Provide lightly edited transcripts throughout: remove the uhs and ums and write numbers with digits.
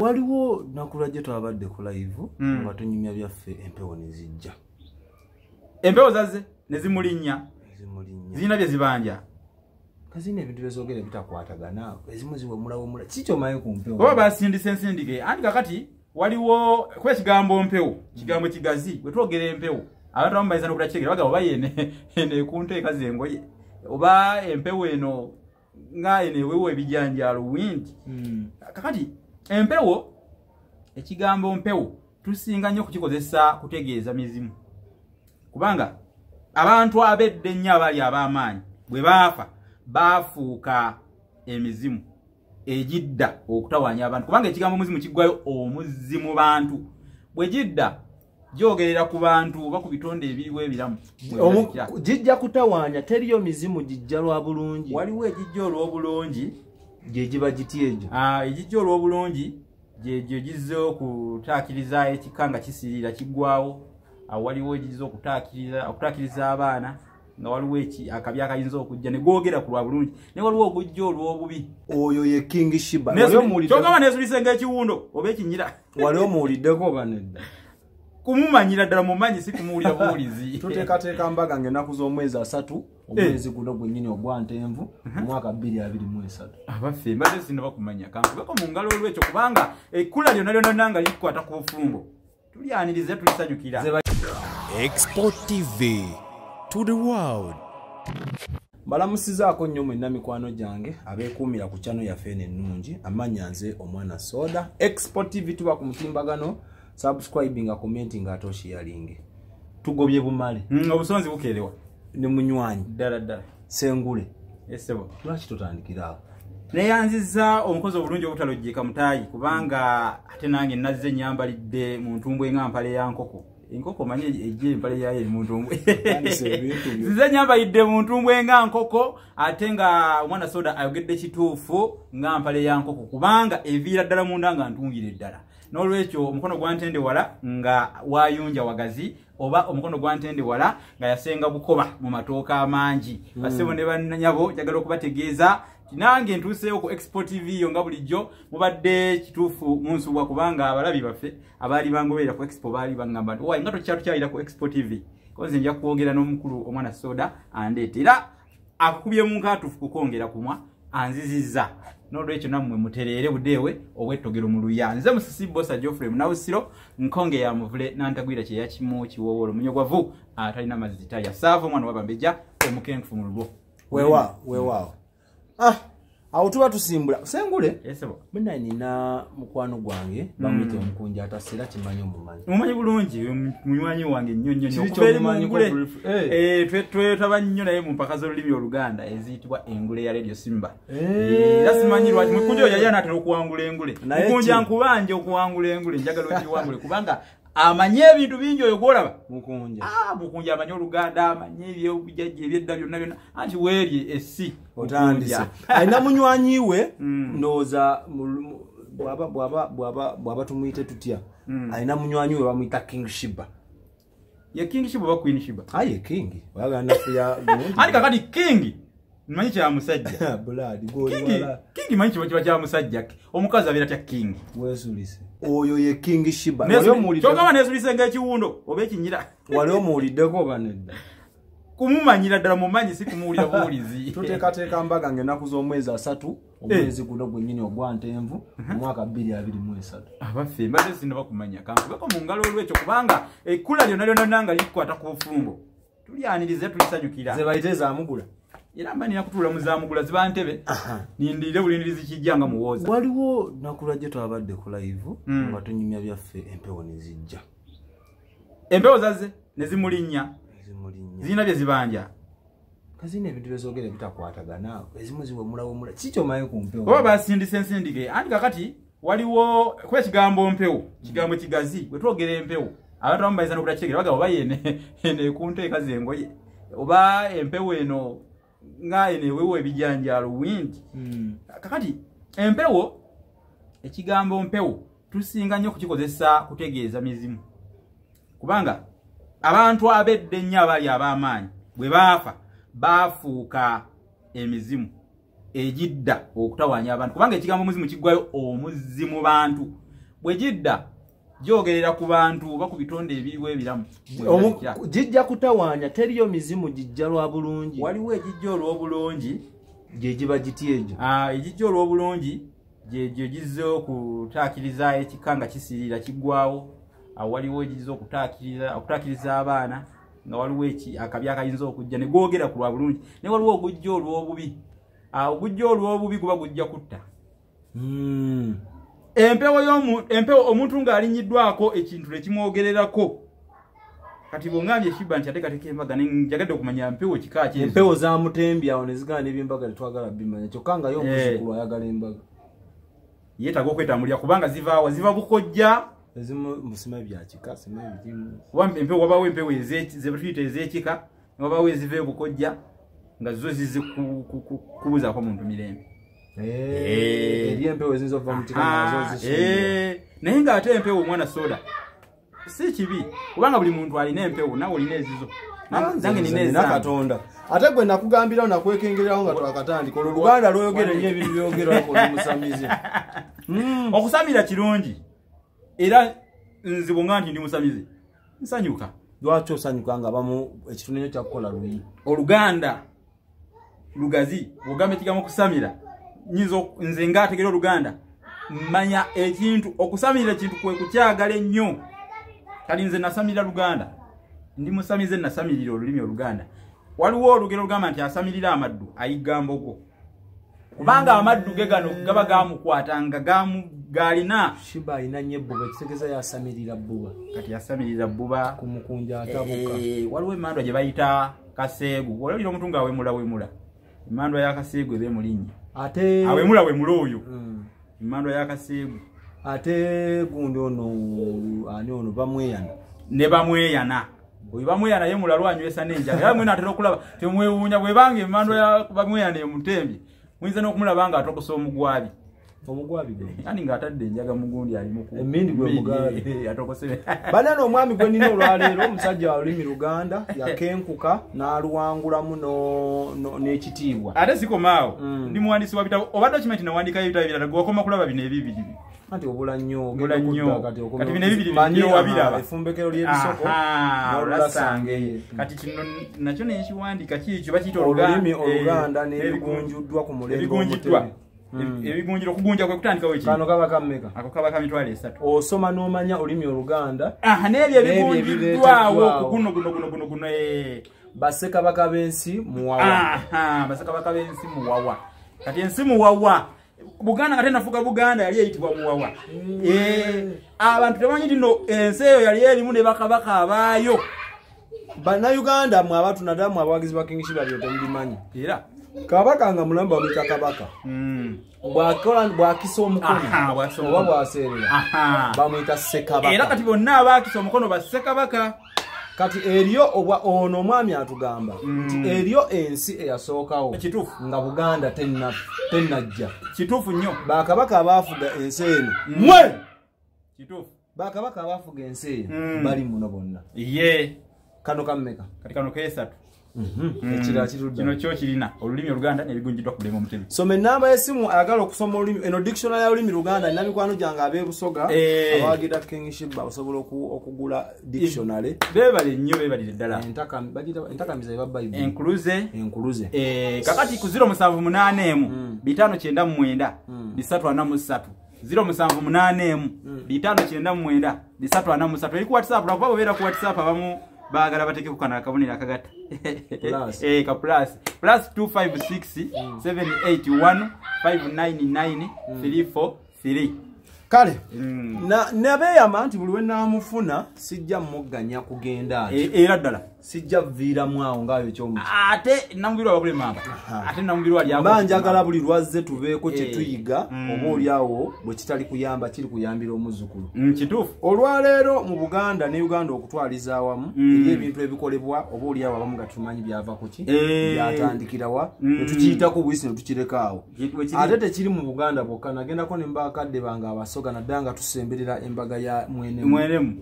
waliwo nakulajje twabadde ku live nga tunyumya byaffe empewo ne zijja. Empewo zaze ne zimulinnya zirina bye zibanja kazina ebintu byezogera bitakwatagana ezimu ziwemula kikyo maye ku mpewo oba basindise ensindike anti kakati waliwo kwa kigambo mpewo kigambo kigazi bwe twogera empewo abantu abamu bayinza n'okutakitegera bagamba oba ene ku nteeka z'engoye oba empewo eno nga eno eweewo ebijanjaalo wind kakati empewo ekigambo mpewo tusinga nnyo kukikozesa kutegeeza mizimu kubanga abantu abedde nnyo abali ab'amaanyi bwe baafa baafuuka emizimu ejidda okutawaanya abantu kubanga ekigambo muzimu kiggwayo omuzimu bantu bwe jidda gyogerera ku bantu oba ku bitonde ebiriwo ebiramu jijja kutawaanya teriyo mizimu jijja lwa bulungi waliwo ejijja olw'obulungi gye giba gityejo ejijja olw'obulungi gyegyo gizze okutaakiriza ekika nga kisirira kiggwawo waliwo egize okutaakiriza abaana nga waliwo akabi akayinza okujja ne gwogera ku lwa bulungi ne waliwo ogujja olw'obubi oyo ye King Shiba kyogamba neesulise ng'ekiwundo oba ekinyira waliwo muwuliddeko oba nedda kumumanyira ddala mumanyi si kumuwulira buwulizi tuteekateeka mbaga ng'ennaku z'omwezi 3 omwezi guno gwennyini ogwa Ntenvu omwaka 2023 abaffe mbadde sinaba kumanya kankubeko mu ngalo olwekyo kubanga ekkula lyonna lyonna nga likwata ku bufumbo tulyanirize tulisanyukira Export TV to the world. Mbalamusizaako nnyo mwenna mikwano gyange abeekuumira ku channel yaffe ennungi amanya nze omwana soda Export TV tuba ku mutimbagano subscribing commenting ate sharing tugobye bumale obusonzi bukerewa ne munywanyi ddala sengule esebo lwaki tutandikira neyanziza omukozi obulungi obutalojjeka mutaayi kubanga ate nange nazze nyambalidde mu ntumbwe ng'ampale ya nkoko enkoko manye ejje empale yayo eri mu ntumbwe nze nyambalidde mu ntumbwe nga nkoko ate nga omwana soda ayogedde kituufu ng'ampale ya nkoko kubanga eviira ddala munda nga ntungire ddala n'olwekyo omukono gwa ntende wala nga wayunja wagazi oba omukono gwa ntende wala nga yasenga bukoba mu matooka amangi basebo ne bannanyabo njagala okubategeeza nange ntuuseeyo ku Export TV yo nga bulijjo mubadde kituufu munsubwa kubanga abalabi baffe abaali bangoberera ku Expo baali bangamba nti owaye nga tokyatukyayira ku Export TV koze nja kwogera n'omukulu omwana soda andeeta era akukubye mu nkaatufu kukongera kumwa anzizizza n'olwekyo nammwe mutereere budeewe obwettogero mu luya nze musisi bosa Geoffrey Munnabusiro nkonge ya muvule n'antagwira kye yakimu kiwoowolo munyogwavu atalina mazita yasaava omwana wabambeja omukenkufu mu lugo weewaawo awo tuba tusimbula sengule esebo muna nina mukwano gwange bamuyita omukunja atasera kimanyi omumanyi bulungi munywanyi wange nnyo okubeera mungule twetaba nnyo naye mu mpaka z'olulimi oluganda eziyitibwa engule ya Radio Simba era simanyi lwaki mukunja oyo yali anaatera okuwangula engule mukunja nkubanje okuwangula engule njagala ogiwangule kubanga amanye ebintu bingi oyo gwolaba mukunja amanye oluganda amanye ebyobujjajja ebyedda byonna anti weerye essi otandise alina munywanyi we ndowooza bw'aba tumuyite tutya alina munywanyi we bamuyita King Shiba ye King Shiba oba Queen Shiba aye King oyagala nafuya anti kakati King manyi kya musajja King manyi kiba kya musajja omukazi abeera tya King weesulise oyo ye King Shiba kyogamba neesulise ng'ekiwundo oba ekinyira wali omuwuliddeko oba nedda kumumanyira ddala mumanyi si kumuwulira buwulizi tuteekateeka mbaga ng'ennaku z'omwezi 3 omwezi guno gwennyini ogwa Ntenvu omwaka 2023 abaffe mbadde sinaba kumanya kankubeko mu ngalo olwekyo kubanga ekkula lyonna nga likwata ku bufumbo tulyanirize tulisanyukira ze bayite zaamugula era mba nina kutuula mu zaamugula ziba ntebe nindirire bulindirizi kijja nga muwooza waliwo nakulajje twabadde ku live nga tunyumya byaffe empewo ne zijja empewo zaze ne zimulinnya zirina bye zibanja kazina ebintu byezogera bitakwatagana ezimu ziwemula kikyo maye ku mpewo oba basindise ensindike anti kakati waliwo kwa kigambo mpewo kigambo kigazi bwe twogera empewo abantu abamu bayinza n'okutakitegera bagamba oba ene ku nteeka z'engoye oba empewo eno nga eno eweewo ebijanjaalo wind kakati empewo ekigambo mpewo tusinga nnyo kukikozesa kutegeeza mizimu kubanga abantu abedde nnyo abali ab'amaanyi bwe baafa baafuuka emizimu ejidda okutawaanya abantu kubanga ekigambo muzimu kiggwayo omuzimu bantu bwejidda jogerera ku bantu ba ku bitonde ebiriwo ebiramu jijja kutawanya teriyo mizimu jijja lwa bulungi waliwo ejijja olw'obulungi gye giba giti ejo ejijja olw'obulungi gye gizze okutaakiriza ekika nga kisirira kiggwawo waliwo ejizze okutaakiriza abaana nga waliwo akabi akayinza okujja ne gwogera ku lwa bulungi ne waliwo ogujja olw'obubi ogujja olw'obubi guba gujja kutta empewo omuntu ng'alinyiddwako ekintu ne kimwogererako kati bw'ongambye Shiba nti ateekateeka embaga njagadde okumanya mpewo kika ki empewo zamutembya awo ne zigaana n'ebyembaga tetwagala bimanya kyokka nga yo omuzukulu ayagala embaga yeetaaga okwetambulira kubanga zivaawa ziva bukojja ezimu musima byakika sima ebijimu empewo wabaawo empewo ze tuyita ez'ekika ne wabaawo eziva ebukojja nga zo zize kubuzaako muntu mirembe eri empewo eziyinza okuva mu kika nazo zisumba naye ng'ate empewo omwana soda si kibi kubanga buli muntu alina empewo nawe olina ezizo nange nina ezakatonda ate gwe nakugambirawo nakwekengererawo nga twakatandika olwo Luganda lwoyogera nnyo ebintu byogerwako olimusamize okusamira kirungi era nze bwonga nti ndi musamize nsanyuka lwaki osanyuka nga bamu ekitundu ekyo kyakukola luyi Oluganda lugazi bwogamba ekigambo okusamira nze ngaategera Oluganda mmanya ekintu okusamirira ekintu kwe kukyagala ennyo kali nze nasamirira Luganda ndi musamize nasamirira olulimi Oluganda waliwo olugero lugamba nti asamirira amaddu ayigga mbogo kubanga amaddu ge gano gaba gamukwata nga galina Shiba alina nnyo ebbuba ekitegeeza yasamirira bbuba kati yasamirira bbuba kumukunja atabuka waliwo emmandwa gye bayita kaseegu olabira omuntu ng'awemula emmandwa ya kaseegu eba emulinnye ate awemula oyo emmandwa ya kaseegu ate gundi ono bamweyana ne bamweyana bwe bamweyana ye mulalo anywesa n'enjaga era mwena atera okulaba temwewuunya bwebanga emmandwa ya bamweyana emutembye muyinza n'okumulaba nga atokosa omugwabi yani ng'atadde enjaga mugundi alimu emmindi gwe mugabi atokose banana omwami gwe nina olwaleero omusajja wa lulimi Luganda yakenkuka n'aluwangulamu n'ekitiibwa ate sikomaawo ndi muwandiisi wa bitabo obadde okimanyi nti nawandikayo ebitabo birala gwe wakoma kulaba bino ebibiri kati obula nnyo kati bino ebibiri wabiraba effumbekero ly'ebisoko n'olulasangeye kati kino nakyo nekiwandiika kiikyo bakiyita olulimi Oluganda n'ebigunjuddwa ku mulembe omutebe ebigunjiro okugunja kwe kutandikawo ekintu kano kaba kammeka ako kaba ka mitwalo 3 osoma n'omanya olulimi Oluganda n'ebyo ebigunjiddwawo guno bassekabaka b'ensi muwawa bassekabaka b'ensi muwawa kati ensi muwawa Buganda kate nafuka Buganda yali eyitibwa muwawa abantu tebamanyi nti ensi eyo yali erimu ne bakabaka abaayo bannayuganda mwe abatunadamu abawagizi ba King Shiba byo temulimanyi era kabaka nga mulamba bamuyita kabaka bwakisa omukono oba bwaseerera bamuyita ssekabaka era kati bonna abaakisa omukono bassekabaka kati eriyo ono omwami atugamba nti eriyo ensi eyasookawo nga Buganda tennajja kituufu nnyo bakabaka abaafuga ensi eno kituufu bakabaka abaafuga ensi eyo bali muno bonna kano kammeka kati kano keesatu ekirala kirudda kino kyo kirina olulimi Oluganda n'ebigunjiddwa ku mulembe omutebe soma ennamba y'essimu ayagala okusoma olulimi eno dictionary ya olulimi Luganda nina mikwano gyange ab'ebusoga abawagira King Shiba osobola okugula dictionary beebale nnyo beebalire ddala entakamiza eba Bible enkuluze kakati ku 078 599 343 078 599 eri ku WhatsApp lwakuba bobeera ku WhatsApp abamu bagala bateke ku kana kabonera akagata ka plus 256 781 599 343 kale nabeeyama nti buli we naamufuna sijja mmuganya kugenda era ddala sijja viiramu awo ngaayo ekyomuki ate namubiri wabule mamba ate namubiri wali mba njagala buli lwazze tubeeko kye tuyiga oba oli awo bwe kitali kuyamba kiri kuyambira omuzzukulu kituufu olwaleero mu Buganda ne Uganda okutwaliza awamu eri ebintu ebikolebwa oba oli awo abamu nga tumanyi byava kuki byatandikirawa netukiyitako buyisi netukireka awo ate tekiri mu Buganda bwokka nagendako ne mbakadde bange abasoga naddala nga tusemberera embaga ya mwenemu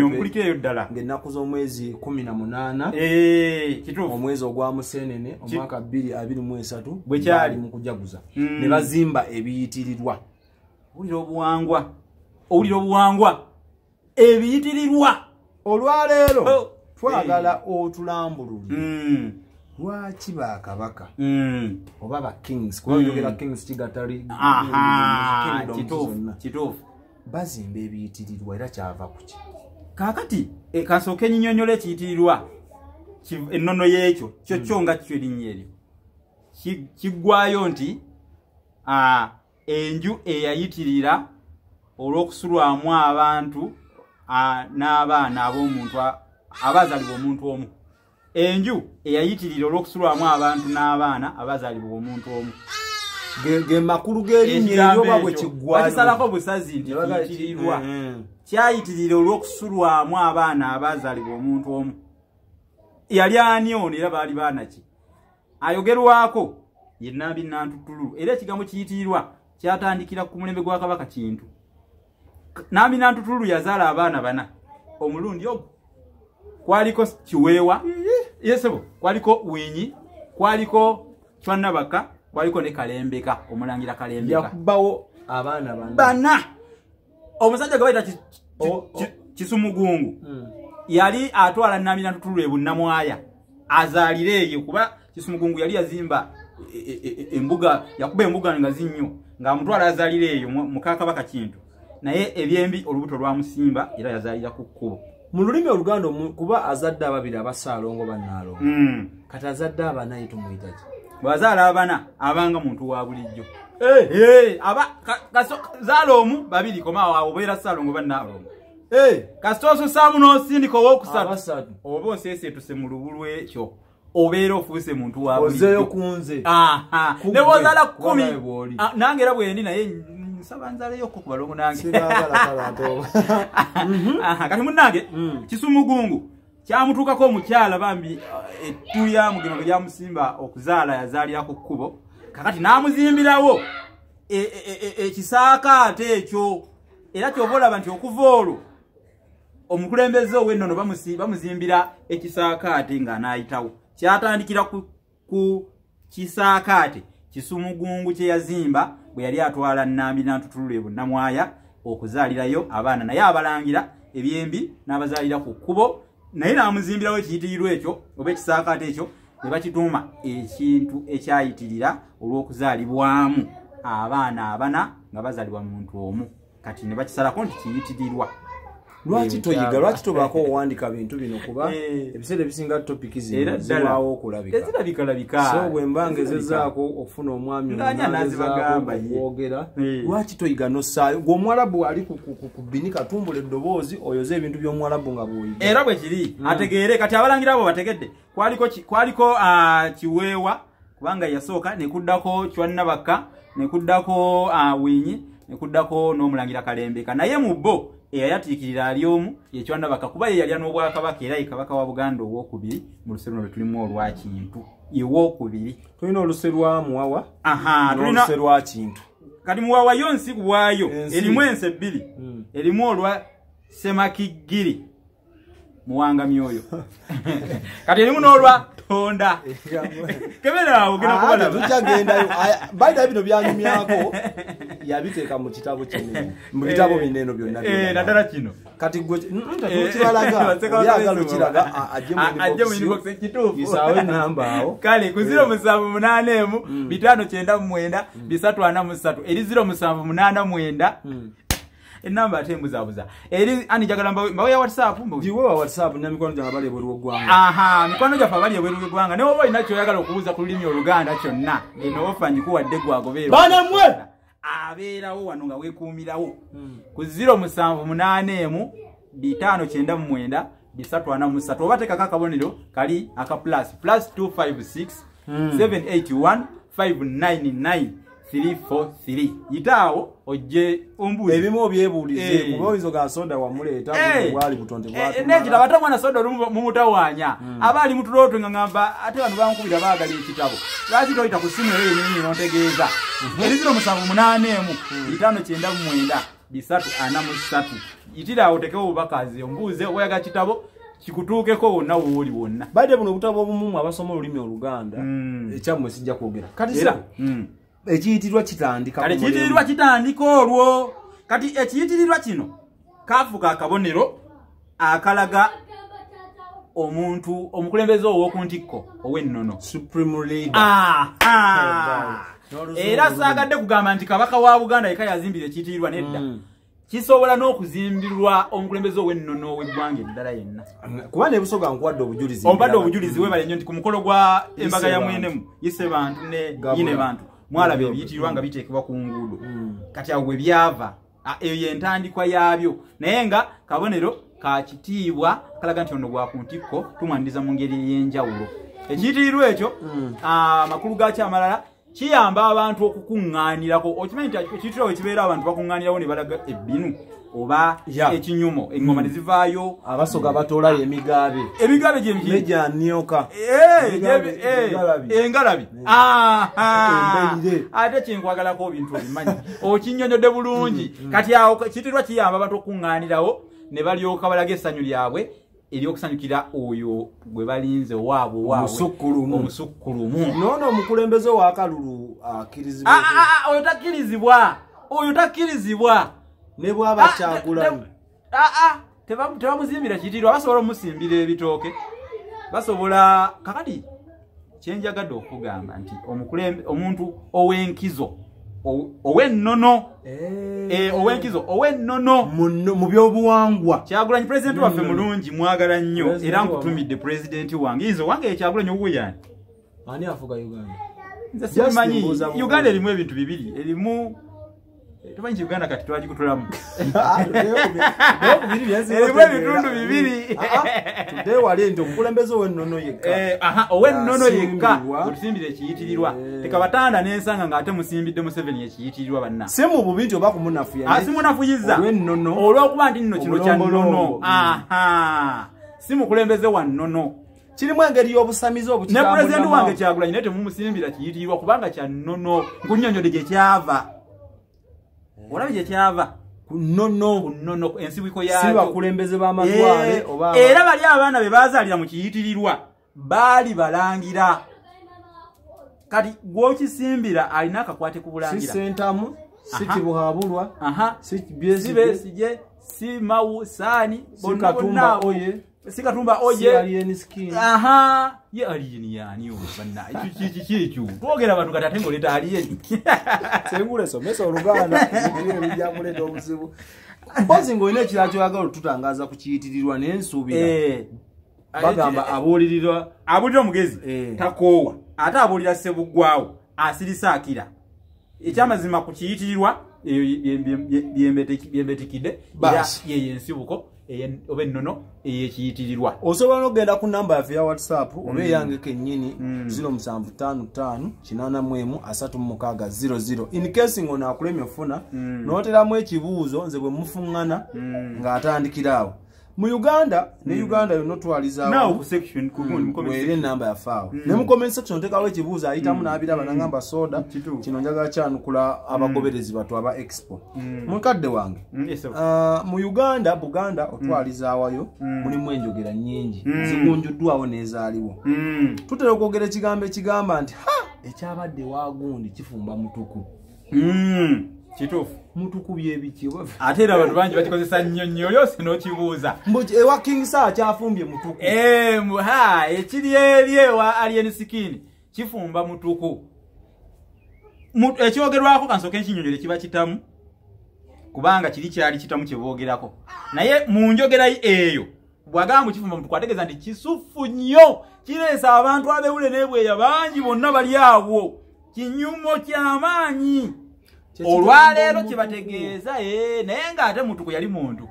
nkulikieyo ddala ng'ennaku z'omwezi 18 kituufu omwezi ogwa Museenene omwaka 2023 bwekyali mu kujaguza ne bazimba ebiyitirirwa bulira obuwangwa owulira obuwangwa ebiyitirirwa olwaleero twagala otulambulule lwaki bakabaka oba ba kings kuba yogera kings kigatali kituufu bazimba ebiyitirirwa era kyava kuki kakati kasooka enyinyonyola ekiyitirirwa ennono y'ekyo kyo nga kyo erinnya eryo kiggwayo nti enju eyayitirira olw'okusulwamu abantu n'abaana ab'omuntu abazaalibwa omuntu omu enju eyayitirira olw'okusulwamu abantu n'abaana abazaalibwa omuntu omu ge makulu g'erinnya eryoba bwe kiggwayo bakisalako busazi nti kiyitirirwa kyayitirira olw'okusulwamu abaana abazaalibwa omuntu omu yali ani ono era baali baana ki ayogerwako ye Nambi Nantutulu era ekigambo kiyitirirwa kyatandikira ku mulembe gwa Kabaka Kintu. Nambi Nantutulu yazaala abaana bana omulundi ogwo kwaliko Kiweewa yesebo kwaliko Winyi kwaliko Chwannabaka kwaliko ne Kalembeka omulangira Kalembeka yakubawo abaana bana omusajja gwe bayita Kisumugungu yali atwala Nambi Nantutulu ebunnamwaya azaalire eyo kuba Kisumugungu yali yazimba embuga yakuba embuga nga zinnyo nga mutwala azaalire eyo mu Kabaka Kintu naye ebyembi olubuto lwa musimba era yazaalira ku kkubo mu lulimi Oluganda kuba azadde ababiri abasaalongo bannaalongo kati azadde abana yitumuyita ki bwazaala abana abanga muntu wa bulijjo zaala omu babiri koma waawo obeera saalongo bannaalongo kasitooso saamu n'osindika ow'okusatu oba oseeseetuse mu lubulu ekyo obeera ofuuse muntu wa bulijjo ozeeyo kunze ne bw'ozaala 10 nange era bwendi naye nsaba nzaaleyoko ku balongo nange kati munnange Kisumugungu kyamutuukako omukyala bambi ettu lya mugema bwe lyamusimba okuzaala yazaalira ku kkubo kakati n'amuzimbirawo ekisaakaate ekyo era ky'oba olaba nti okuva olwo omukulembeze ow'ennono bamuzimbira ekisaakaate ng'anaayitawo kyatandikira ku kisaakaate Kisumugungu kye yazimba bwe yali atwala Nambi Nantutulu ebunnamwaya okuzaalirayo abaana naye abalangira ebyembi n'abazaalira ku kkubo naye n'amuzimbirawo ekiyitirirwa ekyo oba ekisaakaate ekyo ne bakituuma ekintu ekyayitirira olw'okuzaalibwamu abaana abana nga bazaalibwa muntu omu kati ne bakisalako nti kiyitirirwa. Lwaki toyiga lwaki tobaako owandiika bintu bino kuba ebiseera ebisinga topiki zibawo okulabika ezirabika so bwe mbanga ezezzaako okufuna omwami okwogera lwaki toyiga nossaayo gw'Omuwarabu ali ku bini katumbula eddoboozi oyoze ebintu by'Omuwarabu nga bw'oyiga era bwe kiri ategeere kati abalangira abo bategedde kwaliko Kiweewa kubanga yasooka ne kuddako Chwannabaka ne kuddako Winyi ne kuddako n'omulangira Kalembeka naye mu bo eyayatiikirira ali omu ye Chwannabaka kuba ye yalya n'obwakabaka era ye kabaka wa Buganda ow'okubiri mu luse luno lwe tulimu olwa Kintu ye w'okubiri tulina oluse lwa Muwawa tulina oluse lwa Kintu kati Muwawa yo nsi bwayo erimu ensi ebbiri erimu olwa Semakigiri Muwanga Myoyo kati erimu n'olwa Tonda kebera ogenda kubala tujagendayo baida bino byanyumyako yabiteeka mu kitabo kinene mu bitabo binene byonna nadala kino kati gwe ntakiralaga byagalo kiraga ajje mu inbox kituufu isawe namba awo kale ku 078 599 343 eri 078 enamba atembuzabuza eri anijagala mbawe ya WhatsApp ndiwe wa WhatsApp na mikono gya bali ebweru gwanga mikono gya bali ebweru gwanga ne oba inacho yagala okubuza ku lulimi Oluganda kyonna eno ofanyi ku wadde gwagobero bana mwe abeerawo wano nga weekuumirawo ku 078 599 343 oba tekako akabonero kali aka plus +256 781 599 343 yitaawo ojje ombuzi ebimu byebuulize kuba oyinza ga soda wamuleeta bwali butonde bwatu nekita bata mwana soda mumutawanya abali mutulotwe nga ngamba ate bano bankubira baagala ekitabo lwaki toyita ku simu eyo yennyini nontegeeza eri 078 599 343 yitiraawo tekewo obubakazi ombuuze oyaga kitabo kikutuukeko wonna wooli wonna badde buno obutabo obumu abasoma olulimi Oluganda ekyammwe sijja kwogera kati era ekiyitirwa kitandika kale kiyitirwa kitandika olwo kati ekiyitirirwa kino kafuka akabonero akalaga omuntu omukulembeze ow'okuntikko ow'ennono supreme leader. Era saagadde kugamba nti kabaka wa Buganda yeka yazimbira ekiyitirirwa nedda. Kisobola n'okuzimbirwa omukulembeze ow'ennono w'eggwanga eddala yenna. Kuba ne Busoga nkuwadde obujulizi. Obadde obujulizi webale nnyo nti ku mukolo gwa embaga ya mwenemu yise bantu ne yine bantu mwalabe ebiyitirirwa nga biteekebwa ku nguudo. Kati awo bwe byava eyo y'entandikwa yaabyo naye nga kabonero ka kitiibwa kalaga nti ono gwa ku ntikko tumwaniriza mu ngeri ey'enjawulo. Ekiyitirirwa ekyo amakulu gaakyo amalala kiyamba abantu okukuŋŋaanirako. Okimanyi nti ekiyitirirwa kibeera abantu bakuŋŋaanirawo ne balaga ebbinu oba ekinyumo engoma ne zivaayo Abasoga batoolayo emigabe nejjanyoka engalabi ate kyenkwagalako ebintu obimanyi okinnyonnyodde bulungi. Kati awo ekiyitirirwa kiyamba abantu okukuŋŋaanirawo ne balyoka balaga essanyu lyabwe eryokusanyukira oyo gwe balinze owaabwe omusukkulumu. Noono omukulembeze wa Kalulu akkirizibwa. Oyo takkirizibwa ne bw'aba Kyagulanyi. Tebamuzimbira kiyitirirwa. Basobola omusimbira ebitooke, basobola kakati kyenjagadde okugamba nti omuntu ow'enkizo ow'ennono mu byobuwangwa. Kyagulanyi president waffe mulungi mwagala nnyo era nkutumidde president wange. Nze wange Kyagulanyi owuwe yani. Ani afuga Uganda? Nze simanyi. Uganda erimu ebintu bibiri. Erimu tumanyi Uganda kati twagikutulamu. Erimu ebitundu bibiri. Tudde wali nti omukulembeze ow'ennono yekka. Ow'ennono yekka otusimbire ekiyitirirwa. Tekabatanda n'ensanga ng'ate musimbidde Museveni ekiyitirirwa banna. Si mu bubi nti oba kumunafuya. Si munafuyiza. Olw'okuba nti nno kino kya nnono. Si mukulembeze wa nnono. Kirimu engeri y'obusamizi obukitambula. Ne president wange Kyagulanyi naye temumusimbira kiyitirirwa kubanga kya nnono. Nkunnyonnyodde gye kyava. Olabye gye kyava kunnono ensibiko yaakyo. Si bakulembeze b'amatwale oba era bali abaana be baazaalira mu kiyitirirwa baali balangira. Kati gw'okisimbira alina akakwate ku bulangira. Si Sentamu, si Kibuhabulwa, si Besigye, si Mawu Saani, Katumba Oye. Si Katumba Oye. Si Alien Skin. Ye Alien yani obanna. Ekyo. Twogera abantu kati ate ng'oleta Alien. Sengule somesa Oluganda ebijja kuleta obuzibu. Mpozi ng'olina ekirala kyoyagala otutangaza ku kiyitirirwa n'ensuubira. Bagamba abuulirirwa omugezi takoowa ate abuulira Ssebuggwawo asirisa akira. Ekyamazima ku kiyitirirwa eyo byembetikidde ye ensibuko oba ennono ey'ekiyitirirwa. Osobola n'okugenda ku namba yaffe ya WhatsApp oba eyange kennyini 0755 in case ng'onaakulemye ofuna n'oteramu ekibuuzo nze bwe mufuŋŋana ng'atandikiraawo. Mu Uganda ne Uganda yonna twaliza now ku section mwere namba ya faawo ne mu comment section tekawo ekibuuzo ayitamu n'abiraba nangamba soda kino njagala kyanukula abagoberezi batu aba expo mukadde wange. Mu Uganda Buganda otwalizaawayo mulimu enjogera nnyingi zigunjuddwawo n'ezaaliwo. Tutera okwogera ekigambo ekigamba nti ekyabadde waagundi kifumba mutuku. Kituufu. Mutuku byebiki ate era abantu bangi bakikozesa nnyo yose n'okibuuza. Ewa King Saa kyafumbye mutuku. Ekiri eri ewa Alien Skin kifumba mutuku. Ekyogerwako kansooke nkinyonyole kiba kitamu kubanga kiri kyali kitamu kye boogerako. Naye mu njogera eyo bwagamba kifumba mutuku ategeeza nti kisufu nnyo kireesa abantu abewule n'ebweya bangi bonna bali awo. Kinyumo ky'amaanyi. Olwaleero kibategeeza naye ng'ate mutuku yali muntu.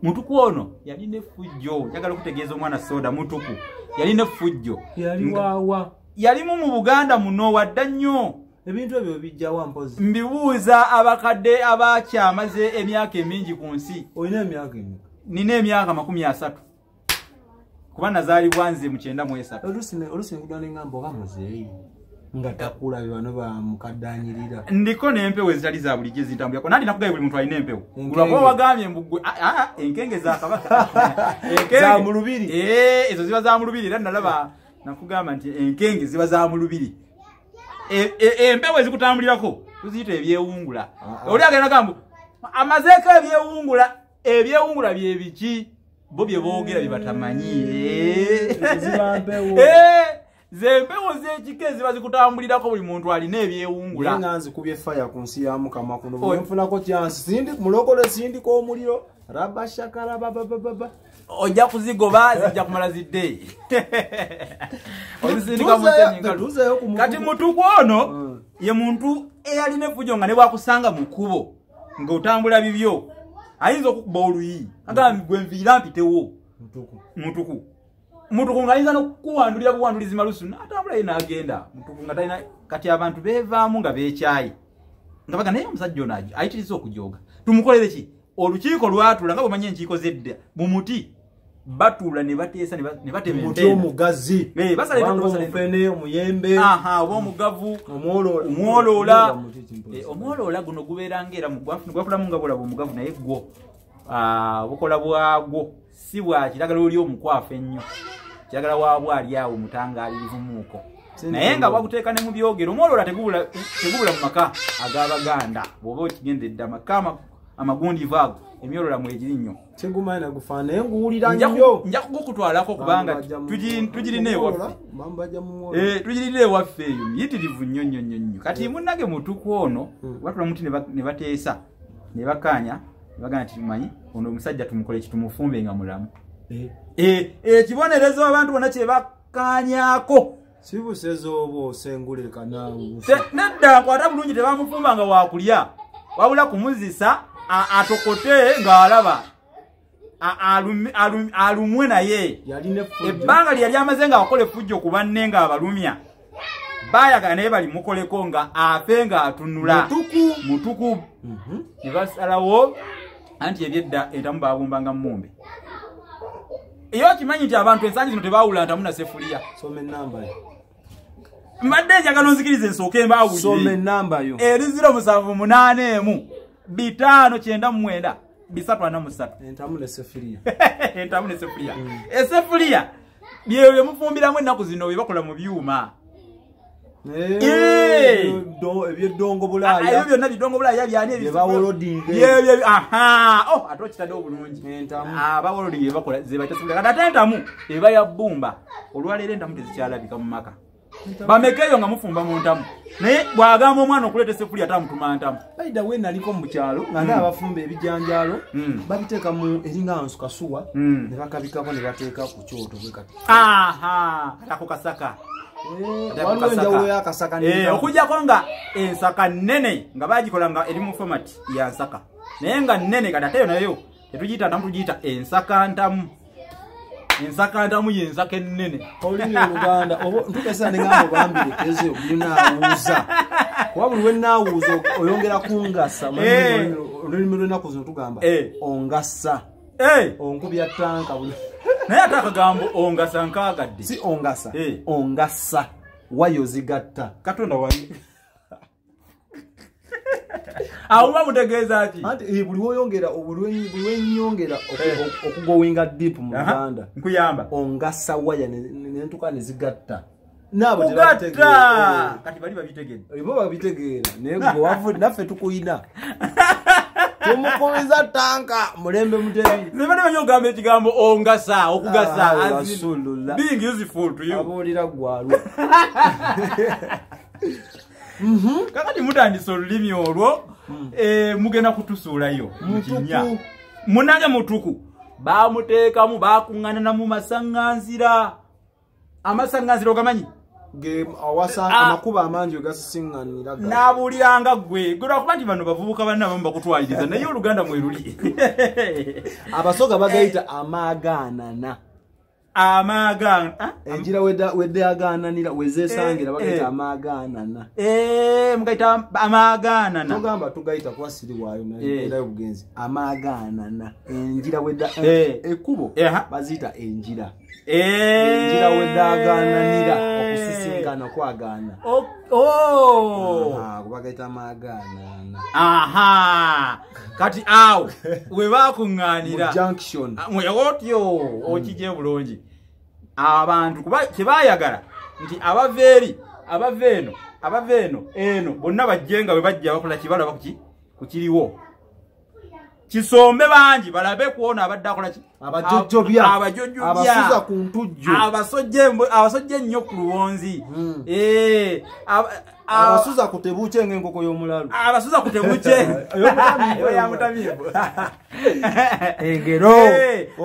Mutuku ono yali ne fujjo. Njagala okutegeeza omwana soda mutuku yali ne fujjo. Yali waawa. Yalimu mu Buganda muno wadda nnyo. Ebintu ebyo bijjawa mpozi. Mbibuuza abakadde abakyamaze emyaka emingi ku nsi. Olina emyaka emeka? Nina emyaka 30. Kuba nazaalibwa nze mu 93. Olusi nkudwa n'engamba oba muzeeyi. Nga takula bano ba mukaddanyirira. Ndiko n'empewo ezitali za bulijjo zintambulako. Nandi nakugaye buli muntu alina empewo. Ngulako wagambye mbugwe enkenge za kabaka. Za mu lubiri. Ezo ziba za mu lubiri era nalaba nakugamba nti enkenge ziba za mu lubiri. Empewo ezikutambulirako tuziyita ebyewungula oli agenda gambu amazeeko ebyewungula bye biki bo bye boogera bye batamanyi zempewo z'ekike ziba zikutambulirako buli muntu alina ebyewungula nga nzikubye faya ku nsi ya Mukama kuno bwe nfunako kyansi mulokole sindiko omuliro rabashakala babababa ojja kuzigoba zijja kumala zidde kati mutuku ono ye muntu eyalina effujo nga ne bwakusanga mu kkubo ng'otambula bibyo ayinza okukuba oluyi agamba gwe nviira mpitewo mutuku ng'ayinza n'okukuwandulira buwandulizi malusu n'atambula ye n'agenda mutuku nga talina kati abantu beevaamu nga beekyayi nga baga naye omusajja ono ayitiriza okujoga tumukolere ki olukiiko lwatula nga bw'omanyi enkiiko z'edda mu muti batula ne bateesa ne batema muti omugazi basale omuyembe oba omugavu omwoloola guno gubeera ng'era gwafulamu nga bulaba omugavu naye gwo bukola bwagwo si bwa kiragala oli omukwafu ennyo kiragala waabwo ali awo mutangaalirivumuuko naye nga baguteeka ne mu byogero omwoloola tegubula mu maka ag'Abaganda bw'oba okigendedde amaka amagundivu ago emyolola mwegiri nnyo tegumanya nagufaana naye nguwulira nnyo nja kugukutwalako kubanga tugirina ewaffe tugirina ewaffe eyo miyitirivu nnyo kati munnage mutuku ono batula muti ne bateesa ne bakkaanya ne bagana timanyi ono omusajja tumukole kitumufumbe nga mulamu ekibonerezo abantu bonna kye bakkaanyako sibuseza oba osenguleka naawe nedda nkwata bulungi tebamufumba nga wakulya wabula kumuzisa atokote ng'alaba alumwe naye ebbanga lyali amaze nga akola effujjo ku banne nga abalumya baayagala naye balimukoleko nga afe ng'atunula mutuku ne basalawo anti ebyedda entamu babumbanga mumbe iyo kimanyi nti abantu ensangi zino tebaawula ntamu na sefuliya mbadde njagala onzikiriza ensooke mbaawulire eri 078 599 343 entamu ne sefuliya esefuliya bye mufumbiramu ennaku zino bye bakola mu byuma eby'eddongo bulaaya ebyo byonna bidongo bulaaya byani ate okitadde obulungi abawolodingi bye bakola zebayita sefuliya kati ate entamu eba ya bbumba olwaleero entamu tezikyalabika mu maka bamekeyo nga mufumba mu ntamu naye bwagamba omwana okuleeta sefuliya tamutuma ntamu baida we naliko mu kyalo nga nda abafumba ebijanjalo babiteeka mu eringa nsukasuwa ne bakabikako ne bateeka ku kyoto bwe kati ako kasaka akasaka okujjako nga ensaka nnene nga bagikola nga eri mu format ya nsaka naye nga nnene kati ateyo nayo tetugiyita ntamu tugiyita ensaka ntamu yensaka ennene olulimi Oluganda ntukesa nengamba bambire keze obunaawuuza kuba buli wenaawuuza oyongera kungasa olulimi lwenaku zino tugamba ongasa onkubya tanka naye ate akagambo ongasa nkaagadde si ongasa ongasa wayo zigatta katonda wali awuba mutegeeza ki anti buli wenyongera okugowinga deep mu Uganda nkuyamba ongasa waya nentuka ne zigatta nabo tebategeera kati bali babitegedde ibo babitegeera naye gwe wavu naffe tukuyina tumukomeza tanka mulembe mutebi nebane banyo gambe ekigambo ongasa okugasa rasulullah being useful to you abolira gwalwa kakati mutandisa olulimi olwo mugenda kutusuulayo mukinya munange mutuku bamuteekamu bakuŋŋana namu masaŋŋanzira amasaŋŋanzira ogamanyi amakuba amangi ogasiŋŋanira n'abuuliranga gwe lwakuba nti bano bavubuka banna abamu bakutwaliriza naye Oluganda mweruli abasoga bagayita amaaganana enjira weddagananira wezesangira bagayita amaaganana mugayita amaaganana tugamba tugayita kuba siri waayo naerayo bugenzi amaaganana enjira wedda ekkubo baziyita enjira enjira weddagananira okusisinkana kwagaana bagayita amaaganana kati awo we bakuŋŋaanira junction otyo okijje bulungi abantu kuba kyebaayagala nti abava eno abave eno bonna bajjenga we bajja bakola kibala kukiriwo kisombe bangi balabe kuona abadde akola ki abajojjobya abasuza ku ntujjo abasojje ennyo ku luwonzi abasuza kutebuche ng'enkoko y'omulalu abasuza kutebuche ya mutamivu engero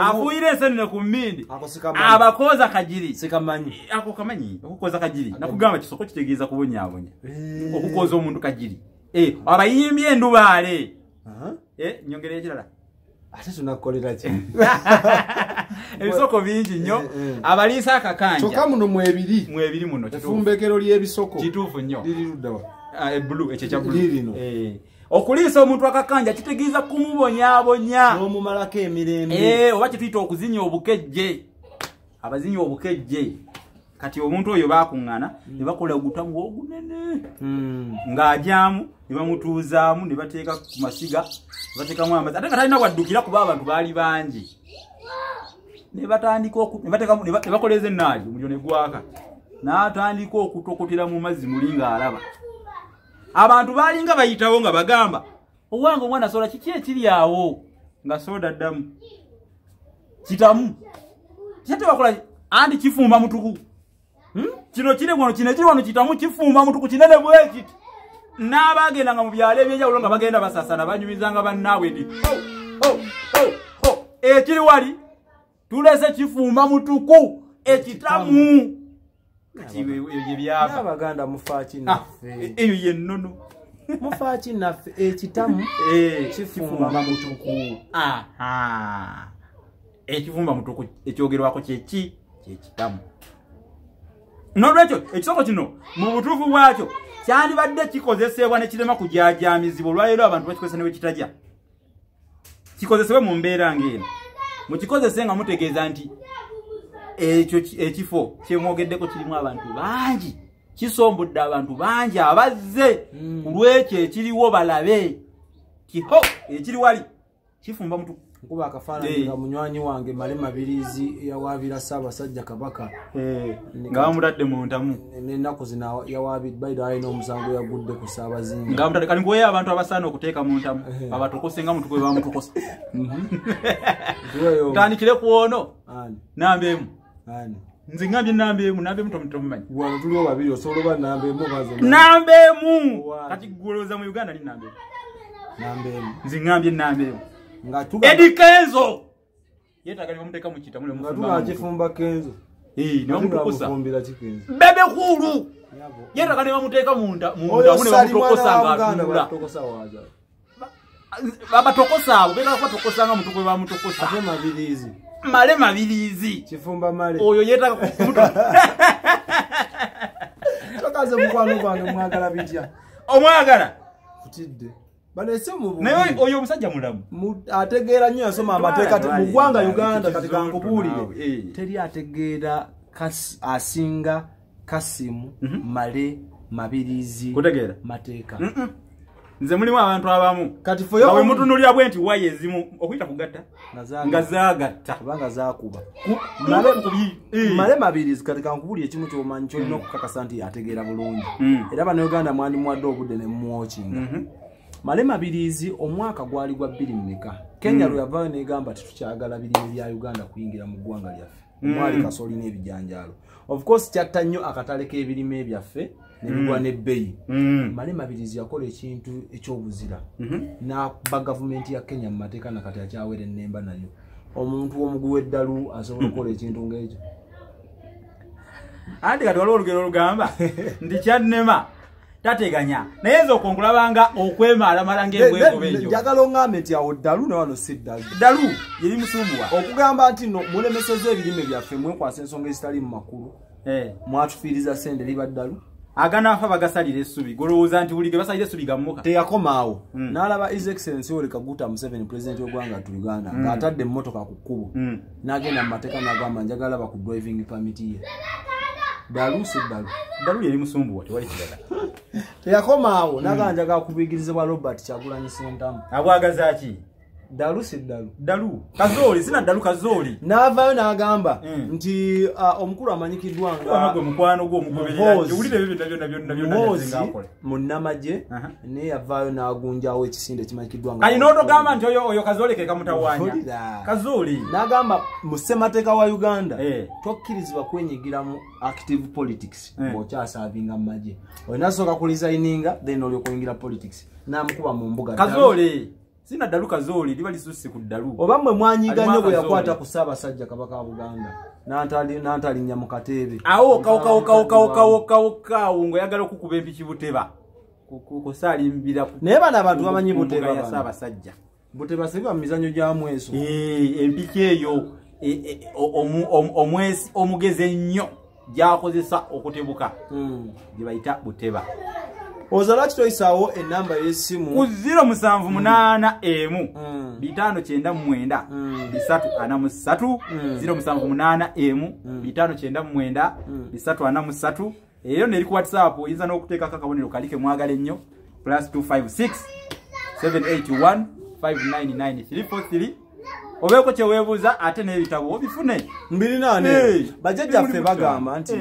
afuire ensenene ku mmindi abakoza kajiri sikamanyi ako kamanyi okukoza kajiri nakugamba kisoko kitegeeza kubonyabonya okukoza omuntu kajiri abayimbye endubaale nyongere ekirala ate tunakolera ki ebisoko bingi nnyo abaliisa akakanja kyokka muno mwebiri muno efumbekero ly'ebisoko kituufu nnyo liri luddawa blue ekyo kya blue okuliisa omuntu akakanja kitegeeza kumubonyaabonya n'omumalako emirembe oba kituyita okuzinya obukejje abazinya obukejje kati omuntu oyo bakuŋŋana ne bakola ogutamu ogunene ng'ajyamu ne bamutuuzaamu ne bateeka ku masiga bateekamu amazzi ate nga talina waddukira kuba abantu baali bangi ne batandika ne bakoleza ennaali omuliro ne gwaka n'atandika okutokotera mu mazzi muli ng'alaba abantu baalinga bayitawo nga bagamba owange omwana sola kiki ekiri awo nga soda ddamu kitamu kyate bakola andi kifumba mutuku kino kiri wano kitamu kifumba mutuku kinene bwekiti n'abagenda nga mu byalo ebyenjawulo nga bagenda basasana banyumizanga bannaabwe ndi ekiri wali tulese kifumba mutuku ekitamu n'abaganda mufaaki naffe eyo yennono mufaaki naffe ekitamu kifumba mutuku ekifumba mutuku ekyogerwako kyeki kyekitamu n'olwekyo ekisoko kino mu butuufu bwakyo kyandibadde kikozesebwa ne kirema kujajaamizibwa olwaleero abantu bakikozesa ne bwe kitajja kikozesebwe mu mbeera ng'eno mukikozese nga mutegeeza nti ekyo ekifo kyemwogeddeko kirimu abantu bangi kisombodde abantu bangi abazze ku lwekyo ekiriwo balabe kiho ekiri wali kifumba mutu kuba akafaananyi nga munywanyi wange Male Mabirizi yawaabira Ssaabasajja Kabaka nga bamutadde mu ntamu n'ennaku zino yawaabidde bayida alina omusango yagudde ku Ssaabazinga nga bamutadde kali ngoye abantu abasaana okuteeka mu ntamu abatokose nga mutu gwe bamutokosa tandikire ku ono nambeemu nze ngambye nambeemu tomumanyi wano tuliwo babiri osobola oba nambeemu kati gulowooza mu Uganda ni nambeemu nze ngambye nambeemu Edikenzo yetaga ni bamuteeka mu kitamule mufumba nga tugakifumba kenzo ne bamutokosa kikenzo bebe kulu yetaga ne bamuteeka munda ne bamutokosa nga babatokosa abo beka kwatokosa nga mutukwe bamutokosa Male Mabirizi kifumba Male oyo yetaga tokaze mukwano gwange mwagala bitya omwagala kutidde banese mu naye oyo omusajja mulamu ategeera nnyo yasoma amateeka mu ggwanga Uganda kati kankubuulire teri ategeera asinga Kasimu Male Mabirizi kutegeera mateeka nze mulimu abantu abamu kati foyo bawe mutunulya bwe nti waye ezimu okuyita kugatta nga zaagatta kubanga zaakuba Male Mabirizi kati kankubuulire ekimu ky'omanyi kyolina okukakasa nti ategeera bulungi era bano Uganda mwandi mwadde obudde ne mumwokinga Male Mabirizi omwaka gwali gwa 2000 Kenya lwe yavaayo n'egamba tetukyagala birime bya Uganda kuyingira mu ggwanga lyaffe omwali kasooli n'ebijanjaalo of course kyatta nnyo akatale k'ebirime byaffe nebigwa n'ebbeeyi Male Mabirizi yakola ekintu ekyobuzira n'aba gavumenti ya Kenya mu mateeka nakati akyawera ennemba nayo omuntu w'omugulu w'eddalu asobola okukola ekintu ng'ekyo anti kati waliwo olugero olugamba nti kyannema tateganya naye nze okonkulabanga okwemaalamala ng'ebwegobe enjo njagala oŋŋambe nti awo ddalu ne wano si ddalu ddalu yeri musumbuwa okugamba nti no mulemeseza ebirime byaffe mwekwasa ensonga ezitali mu makulu mwatufiiriza sente liba ddalu aganaafa bagasalira essubi golowooza nti buli ge basalira essubi gammuka teyakomaawo n'alaba His Excellency Yoweri Kaguta Museveni President w'eggwanga tu Uganda ng'atadde emmotoka ku kkubo n'agenda mu mateeka n'agamba njagala ba ku driving permit ye ddalu si ddalu yeri musumbuwa tewali kirala teyakomaawo n'agamba njagala kubigirizibwa Robert Kyagulanyi Ssentamu abwagaza ki dalu si dalu dalu kazoli sina dalu kazoli navayo n'agamba nti omukulu amanyikiddwa nga mukwano gwo omugoberera owulire ebyo nabyo zingakola munnamagye naye yavaayo n'agunjawo ekisinde ekimanyikiddwa nga alina otogamba nti oyo kazoli ke kamutawanya kazoli n'agamba mu ssemateeka wa Uganda tokkirizibwa kwenyigira mu active politics bw'okyasaabinga mu magye olina sooka kulisigninga then olyoka oyingira politics n'amukuba mu mbuga kazoli sina dalu kazoli liba lisusse ku dalu oba mmwe mwanyiga nnyo bwe yakwata ku Ssaabasajja Kabaka wa Buganda n'antalinya mu kateebe awo kawo ngoyagala okukuba empiki Buteba kusalimbira naye bano abantu bamanyi Buteba ya Ssaabasajja Buteba siba mu mizanyo gya mweso empiki eyo omwesi omugeze ennyo gyakozesa okutebuka gye bayita Buteba ozala kitoyisaawo ennamba y'essimu ku 078 emu 599 343 078 emu 599 343 eyo neri ku WhatsApp oyinza n'okuteekako akabonero kalike mwagala ennyo +256 781 599 343 obeeko kyeweebuuza ate n'ebitabo obifune 28 bajjajjaffe bagamba nti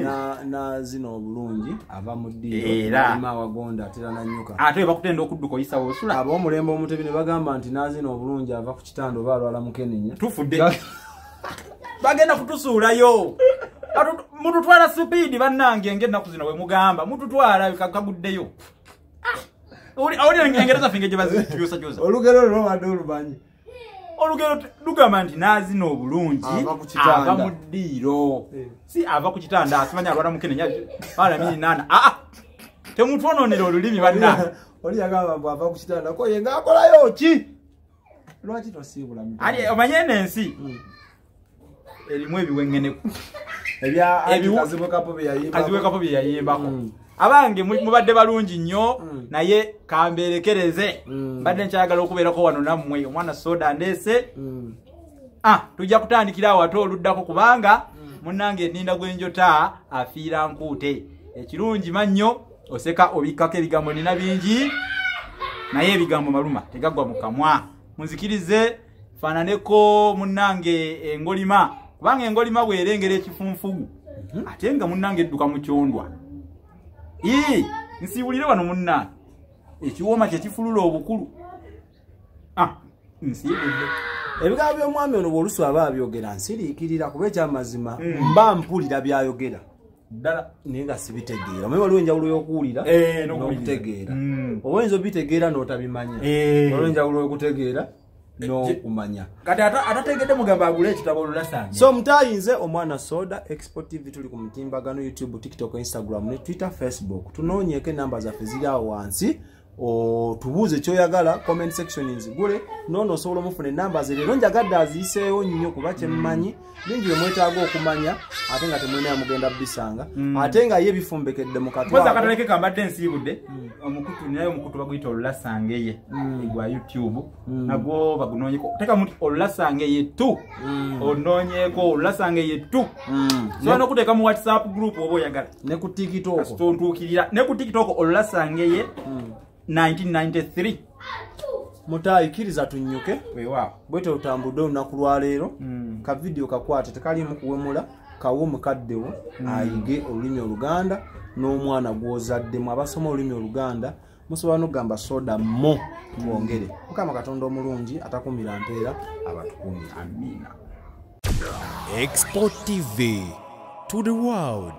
na zino obulungi ava mu ddiiro wagonda atera nanyuka ate bakutenda okudduka oyisawo osula ab'omulembe omutebi ne bagamba nti na zino obulungi ava ku kitanda oba alwala mukenenya tufudde bagenda kutusuulayo mututwala supiidi bannange ng'ennaku zino we mugamba mututwala kaguddeyo awulira engero zaffe ng'egye bazityosajoza olugero lwo wadde olubanyi olugero lugamba nti nazina obulungi ava mu ddiiro si ava ku kitanda asimanya alwala mukenenya bala 8 temutwononera olulimi banna oli yagamba mbu ava ku kitanda ko ye ng'akolayo ki lwaki tosiibula ali omanye n'ensi erimu ebiweŋŋeneku kazibukapo bye yayimbako abange mubadde balungi nnyo naye kamberekereze mbadde nkyagala okubeerako wano nammwe omwana soda ndeese tujja kutandikira awo ate oluddako kubanga munnange enninda gwenjota afiira nkuute ekirungi mannyo oseka obikkako ebigambo nina bingi naye ebigambo maluma tegaggwa mu kamwa munzikirize faananeko munnange engolima kubanga engolima bwerengera ekifunfugu ate nga munnange edduka mu kyondwa nsiibulire wano munnange ekiwooma kyekifulula obukulu nsiibulire ebigambo by'omwami ono bw'olusu aba abyogera nsiriikirira kuba ekyamazima mba mpulira byayogera ddala naye nga sibitegeera omanyi waliwo enjawulo y'okuwulira n'okutegeera oba oyinza obitegeera n'otabimanya waliwo enjawulo y'okutegeera n'okumanya kati atategedde mugamba agule ekitabo Olulasange so mutayinze omwana soda Export TV tuli ku mutimbagano YouTube TikTok Instagram ne Twitter Facebook tunoonyeeko enamba zaffe ziri awo wansi tubuuze kyoyagala comment section nzigule nono osobola omufuna enamba ze leero njagadde aziyiseewo nnyo kuba kyemmanyi bingi bye mwetaaga okumanya ate nga temwena mugenda bisanga ate nga ye bifumbekedde mu katwa akataleke kambadde nsiibudde omukutu naye omukutu baguyita Olulasangeye gwa YouTube nagwo bagunoonyeko teka muti Olulasangeye tu onoonyeeko Olulasangeye tu so n'okuteeka mu WhatsApp group oba oyagala ne ku TikTok ntuukirira ne ku TikTok Olulasangeye 1993 mutayi kiriza tunyuke wewa bwete otambudde olunaku lwa leero ka video kakwate tekalimu kuwemula kawo mukaddewo ayige olulimi Oluganda n'omwana gwozaddemu abasoma olulimi Oluganda musobola n'okugamba soda mo twongere Mukama Katonda omulungi atakumira mpeera abatukumira amina. Export TV to the world.